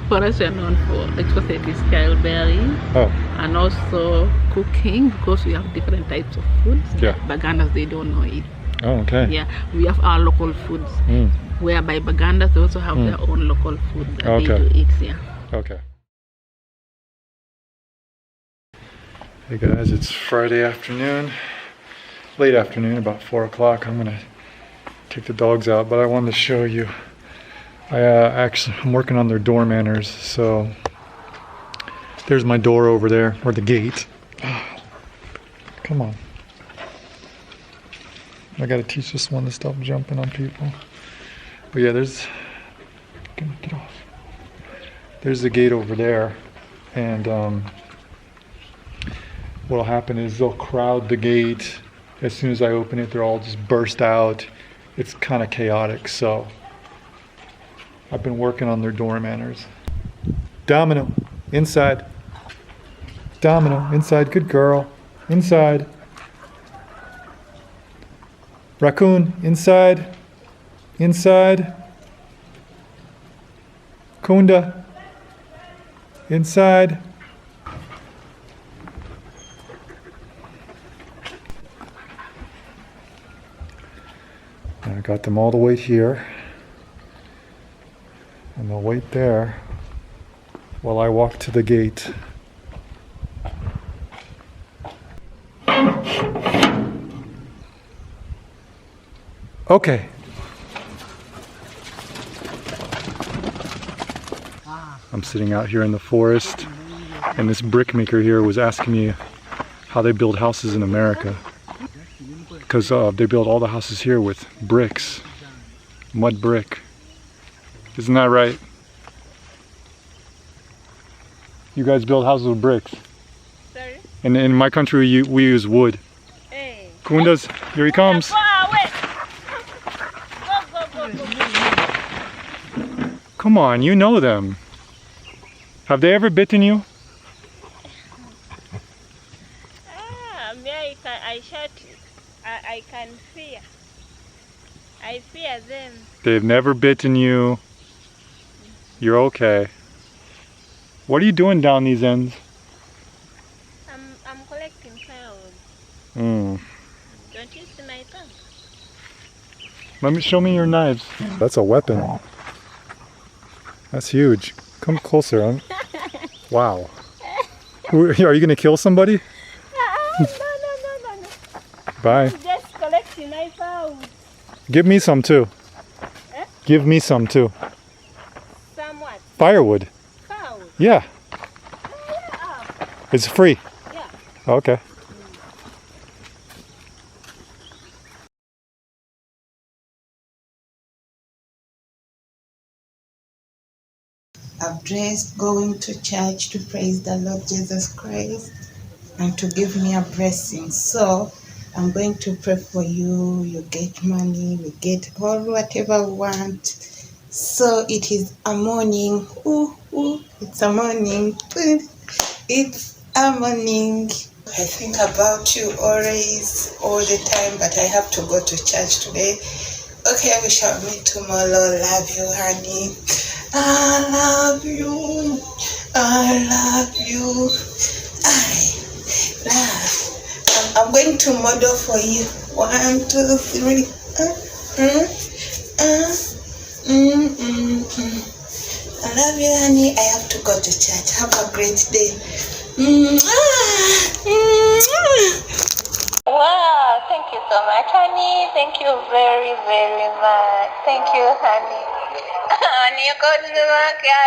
Speaker 5: For us, we are known for expertise childbearing
Speaker 1: Oh,
Speaker 5: and also cooking, because we have different types of foods.
Speaker 1: Yeah.
Speaker 5: Bagandas, they don't know it.
Speaker 1: oh, okay.
Speaker 5: Yeah, we have our local foods,
Speaker 1: Mm,
Speaker 5: whereby Bagandas they also have their own local food that
Speaker 1: Okay.
Speaker 5: they do eat. Yeah.
Speaker 1: okay. Hey guys, it's Friday afternoon, late afternoon, about 4 o'clock. I'm gonna take the dogs out, but I wanted to show you. I'm working on their door manners, so there's my door over there, or the gate. Come on. I gotta teach this one to stop jumping on people. But yeah, get off. There's the gate over there, and what'll happen is they'll crowd the gate. As soon as I open it, they'll all just burst out. It's kind of chaotic, so I've been working on their door manners. Domino, inside. Domino, inside. Good girl. Inside. Raccoon, inside. Inside. Kunda, inside. I got them all the way here. And they'll wait there while I walk to the gate. Okay. I'm sitting out here in the forest, and this brick maker here was asking me how they build houses in America. Because they build all the houses here with bricks, mud brick. Isn't that right? You guys build houses with bricks.
Speaker 2: Sorry?
Speaker 1: And in my country, we use wood.
Speaker 2: Hey.
Speaker 1: Kundas, here he comes. Come on, you know them. Have they ever bitten you?
Speaker 2: I shot you. I can fear. I fear
Speaker 7: Yeah, them.
Speaker 1: They've never bitten you. You're okay. What are you doing down these ends?
Speaker 7: I'm collecting firewood.
Speaker 1: Mm.
Speaker 7: Don't you see my tongue?
Speaker 1: Let me show me your knives. That's a weapon. That's huge. Come closer, huh? Wow. Are you gonna kill somebody?
Speaker 7: No.
Speaker 1: Bye.
Speaker 7: I'm just collecting my firewood.
Speaker 1: Give me some too.
Speaker 7: Eh?
Speaker 1: Give me some too.
Speaker 7: Somewhat.
Speaker 1: Firewood.
Speaker 7: Firewood.
Speaker 1: Yeah.
Speaker 7: Yeah.
Speaker 1: It's free.
Speaker 7: Yeah.
Speaker 1: Okay.
Speaker 3: I've dressed, going to church to praise the Lord Jesus Christ and to give me a blessing. So I'm going to pray for you. You get money, we get all whatever we want. So it is a morning. It's a morning. It's a morning. I think about you always, all the time, but I have to go to church today. Okay, we shall meet tomorrow. Love you, honey. I love you. I love you. I'm going to model for you. 1, 2, 3. I love you, honey. I have to go to church. Have a great day. Wow, thank you so much, honey. Thank you very, very much. Thank you, honey. Honey, you go to the work. Yeah.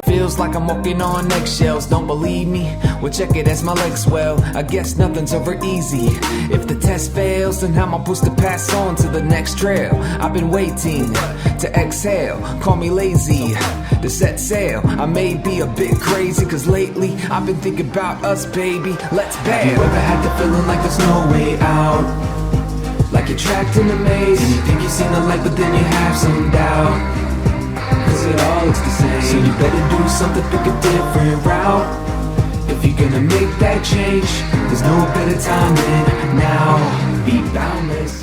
Speaker 8: Feels like I'm walking on eggshells, don't believe me? Well, check it as my legs swell. I guess nothing's ever easy. If the test fails, then how am I supposed to pass on to the next trail? I've been waiting to exhale, call me lazy, to set sail. I may be a bit crazy, cause lately I've been thinking about us, baby, let's bail. Have you ever had the feeling like there's no way out? Like you're trapped in a maze, and you think you've seen the light, but then you have some doubt. It all looks the same, so you better do something, pick a different route. If you're gonna make that change, there's no better time than now. Be boundless.